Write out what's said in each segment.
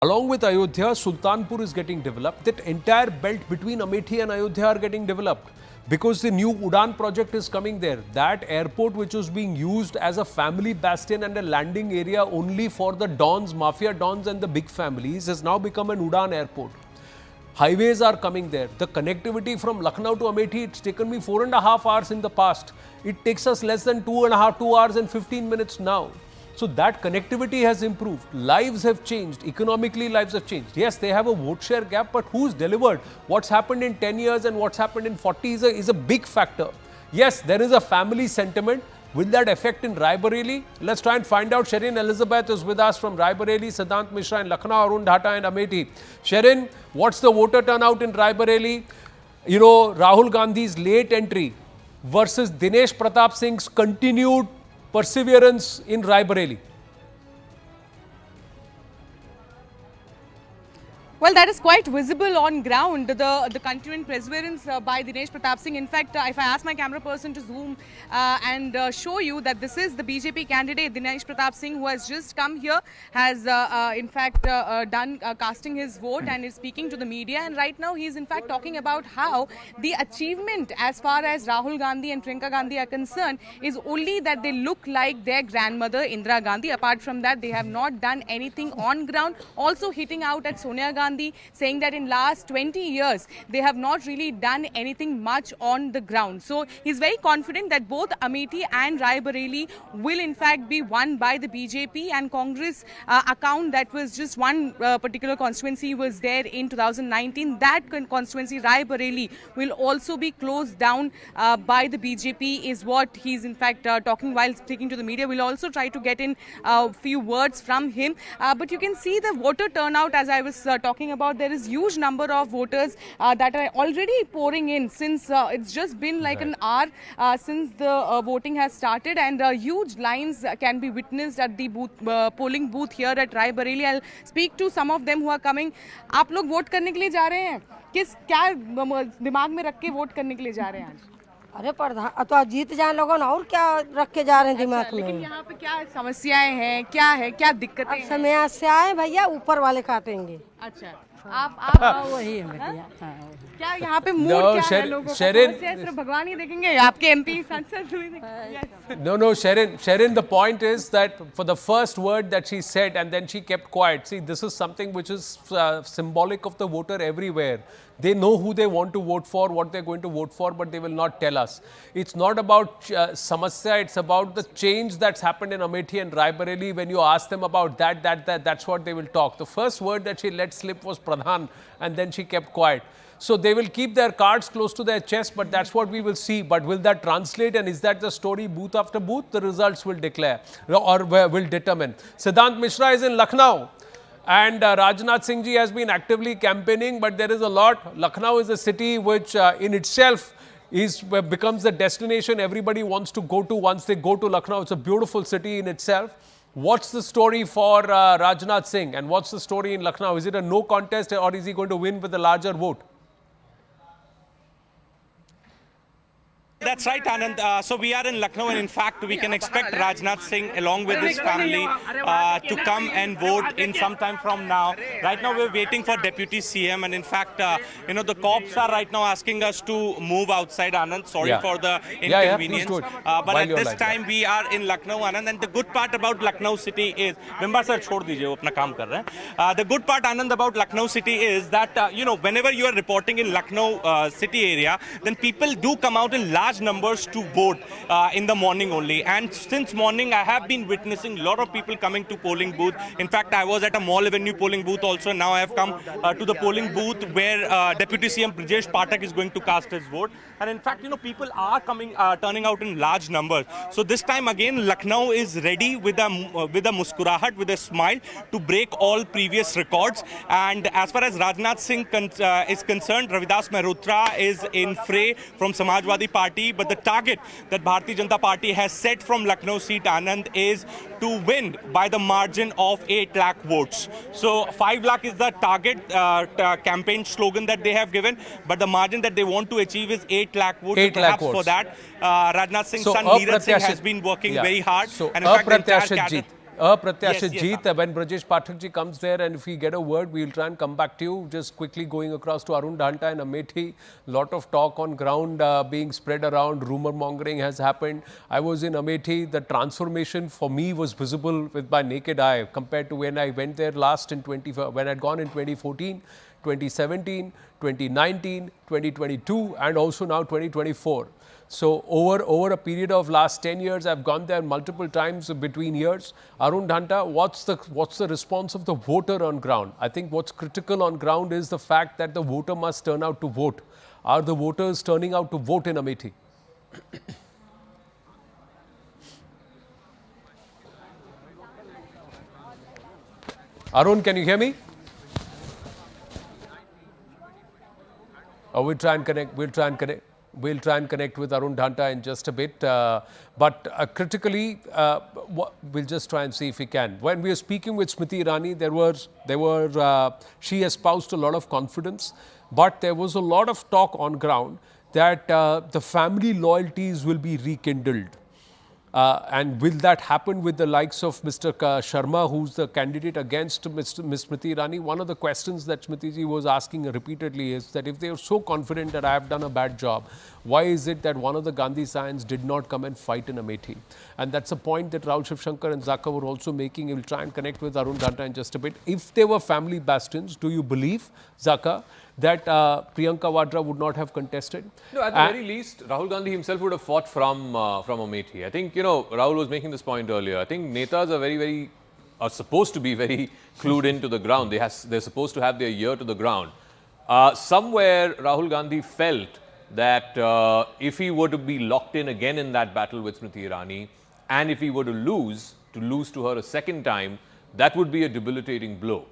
Along with Ayodhya, Sultanpur is getting developed. That entire belt between Amethi and Ayodhya are getting developed because the new Udan project is coming there. That airport, which was being used as a family bastion and a landing area only for the dons, mafia dons and the big families, has now become an Udan airport. Highways are coming there. The connectivity from Lucknow to Amethi, it's taken me 4.5 hours in the past. It takes us less than 2 hours and 15 minutes now. So that connectivity has improved. Lives have changed. Economically, lives have changed. Yes, they have a vote share gap, but who's delivered? What's happened in 10 years and what's happened in 40 is a big factor. Yes, there is a family sentiment. Will that affect in Rae Bareli? Let's try and find out. Sherin Elizabeth is with us from Rae Bareli, Siddhant Mishra in Lucknow, Arun Dhata and Amethi. Sherin, what's the voter turnout in Rae Bareli? You know, Rahul Gandhi's late entry versus Dinesh Pratap Singh's continued perseverance in Rae Bareli. Well, that is quite visible on ground, the continuing perseverance by Dinesh Pratap Singh. In fact, if I ask my camera person to zoom and show you that this is the BJP candidate, Dinesh Pratap Singh, who has just come here, has in fact done casting his vote and is speaking to the media. And right now he is in fact talking about how the achievement as far as Rahul Gandhi and Priyanka Gandhi are concerned is only that they look like their grandmother Indira Gandhi. Apart from that, they have not done anything on ground. Also hitting out at Sonia Gandhi, saying that in last 20 years they have not really done anything much on the ground. So he's very confident that both Amethi and Rae Bareli will in fact be won by the BJP and Congress account. That was just one particular constituency was there in 2019. That constituency, Rae Bareli, will also be closed down by the BJP is what he's in fact talking while speaking to the media. We'll also try to get in a few words from him. But you can see the voter turnout, as I was talking about. There is huge number of voters that are already pouring in since it's just been like an hour since the voting has started, and huge lines can be witnessed at the booth, polling booth here at Rae Bareli. I'll speak to some of them who are coming. आप लोग vote करने के लिए जा रहे हैं? किस क्या दिमाग में रख के वोट करने के लिए जा रहे हैं आज? अरे प्रधान तो जीत जाए लोगों और क्या रख के जा रहे हैं दिमाग में। लेकिन यहाँ पे क्या समस्याएं हैं, क्या है, क्या दिक्कतें हैं? समस्याएं भैया ऊपर वाले काटेंगे। अच्छा, आप वही है भैया। क्या यहाँ पे मूड क्या है लोगों का? सिर्फ भगवान ही देखेंगे, आपके एमपी सांसद? No, Sherin, the point is that for the first word that she said and then she kept quiet. See, this is something which is symbolic of the voter everywhere. They know who they want to vote for, what they're going to vote for, but they will not tell us. It's not about samasya, it's about the change that's happened in Amethi and Rae Bareli. When you ask them about that's what they will talk. The first word that she let slip was Pradhan, and then she kept quiet. So they will keep their cards close to their chest, but that's what we will see. But will that translate, and is that the story booth after booth? The results will declare or will determine. Siddhant Mishra is in Lucknow. And Rajnath Singh ji has been actively campaigning, but there is a lot. Lucknow is a city which in itself becomes the destination everybody wants to go to once they go to Lucknow. It's a beautiful city in itself. What's the story for Rajnath Singh, and what's the story in Lucknow? Is it a no contest, or is he going to win with a larger vote? That's right, Anand. So we are in Lucknow, and in fact, we can expect Rajnath Singh along with his family to come and vote in some time from now. Right now, we're waiting for Deputy CM, and in fact, the cops are right now asking us to move outside, Anand. Sorry for the inconvenience. But at this time, we are in Lucknow, Anand. And the good part about Lucknow city is, Member sir, chhod dijiye, wo apna kaam kar rahe hain. The good part, Anand, about Lucknow city is that, whenever you are reporting in Lucknow city area, then people do come out in large numbers to vote in the morning only. And since morning, I have been witnessing a lot of people coming to polling booth. In fact, I was at a Mall Avenue polling booth also. Now I have come to the polling booth where Deputy CM Brijesh Pathak is going to cast his vote. And in fact, people are turning out in large numbers. So this time again, Lucknow is ready with a muskurahat, with a smile to break all previous records. And as far as Rajnath Singh is concerned, Ravidas Mehrotra is in fray from Samajwadi Party. But the target that Bharatiya Janata Party has set from Lucknow seat, Anand, is to win by the margin of 8 lakh votes. So 5 lakh is the target campaign slogan that they have given, but the margin that they want to achieve is 8 lakh votes. 8 lakh votes. For that, Rajnath Singh's son Neeraj Singh has been working very hard. So and in fact, the entire Apratyashit Yes, Jeet. When Brajesh Pathak ji comes there and if we get a word, we'll try and come back to you. Just quickly going across to Arun Dhanta and Amethi. Lot of talk on ground being spread around. Rumor mongering has happened. I was in Amethi. The transformation for me was visible with my naked eye compared to when I went there last in when I'd gone in 2014, 2017, 2019, 2022 and also now 2024. So over a period of last 10 years, I've gone there multiple times between years. Arun Dhanta, what's the response of the voter on ground? I think what's critical on ground is the fact that the voter must turn out to vote. Are the voters turning out to vote in Amethi? Arun, can you hear me? We'll try and connect with Arun Dhanta in just a bit. But critically, we'll just try and see if we can. When we were speaking with Smriti Irani, she espoused a lot of confidence, but there was a lot of talk on ground that the family loyalties will be rekindled. And will that happen with the likes of Mr. Sharma, who's the candidate against Ms. Smriti Irani? One of the questions that Smriti ji was asking repeatedly is that if they are so confident that I have done a bad job, why is it that one of the Gandhi scions did not come and fight in Amethi? And that's a point that Rahul Shivshankar and Zaka were also making. We'll try and connect with Arun Dhanta in just a bit. If they were family bastions, do you believe, Zaka, that Priyanka Vadra would not have contested? No, at the very least, Rahul Gandhi himself would have fought from Amethi. I think, Rahul was making this point earlier. I think netas are supposed to be very clued into the ground. They're supposed to have their ear to the ground. Somewhere, Rahul Gandhi felt that if he were to be locked in again in that battle with Smriti Irani, and if he were to lose to her a second time, that would be a debilitating blow,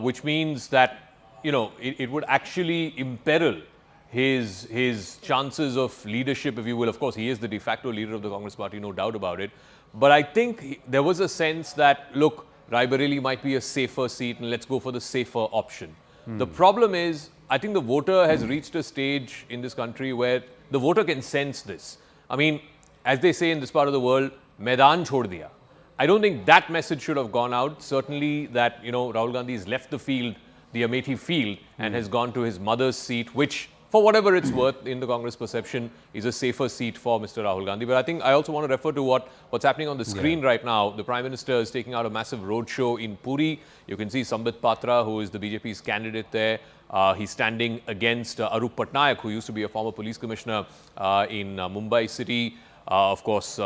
which means that it would actually imperil his chances of leadership, if you will. Of course, he is the de facto leader of the Congress party, no doubt about it. But I think there was a sense that, look, Raebareli might be a safer seat and let's go for the safer option. The problem is, I think the voter has reached a stage in this country where the voter can sense this. I mean, as they say in this part of the world, Maidan chhod diya. I don't think that message should have gone out. Certainly that, Rahul Gandhi has left the field, the Amethi field, and has gone to his mother's seat, which, for whatever it's worth in the Congress perception, is a safer seat for Mr. Rahul Gandhi. But I think I also want to refer to what's happening on the screen right now. The Prime Minister is taking out a massive roadshow in Puri. You can see Sambit Patra, who is the BJP's candidate there. He's standing against Arup Patnaik, who used to be a former police commissioner in Mumbai city. Of course,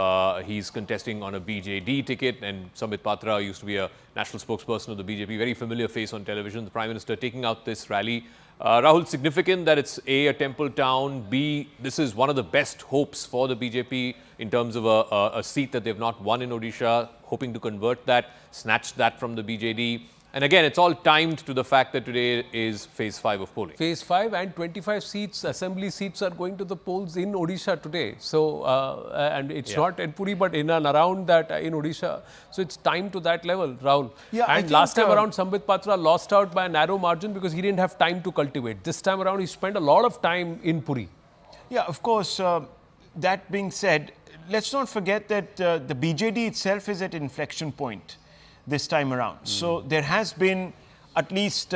he's contesting on a BJD ticket, and Sambit Patra used to be a national spokesperson of the BJP, very familiar face on television. The Prime Minister taking out this rally. Rahul, significant that it's A, a temple town, B, this is one of the best hopes for the BJP in terms of a seat that they've not won in Odisha, hoping to convert that, snatch that from the BJD. And again, it's all timed to the fact that today is phase 5 of polling. Phase 5 and 25 seats, assembly seats are going to the polls in Odisha today. So, and it's not in Puri, but in and around that in Odisha. So, it's timed to that level, Rahul. Yeah, and last time around, Sambit Patra lost out by a narrow margin because he didn't have time to cultivate. This time around, he spent a lot of time in Puri. Yeah, of course. That being said, let's not forget that the BJD itself is at an inflection point this time around. So there has been, at least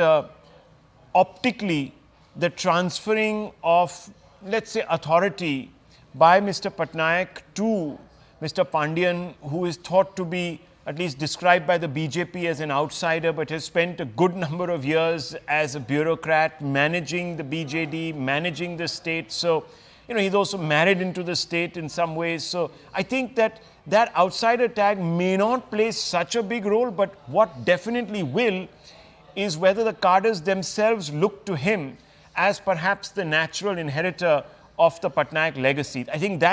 optically, the transferring of, let's say, authority by Mr. Patnaik to Mr. Pandian, who is thought to be at least described by the BJP as an outsider, but has spent a good number of years as a bureaucrat managing the BJD, managing the state. So, he's also married into the state in some ways. So I think that outsider tag may not play such a big role, but what definitely will is whether the cadres themselves look to him as perhaps the natural inheritor of the Patnaik legacy. I think that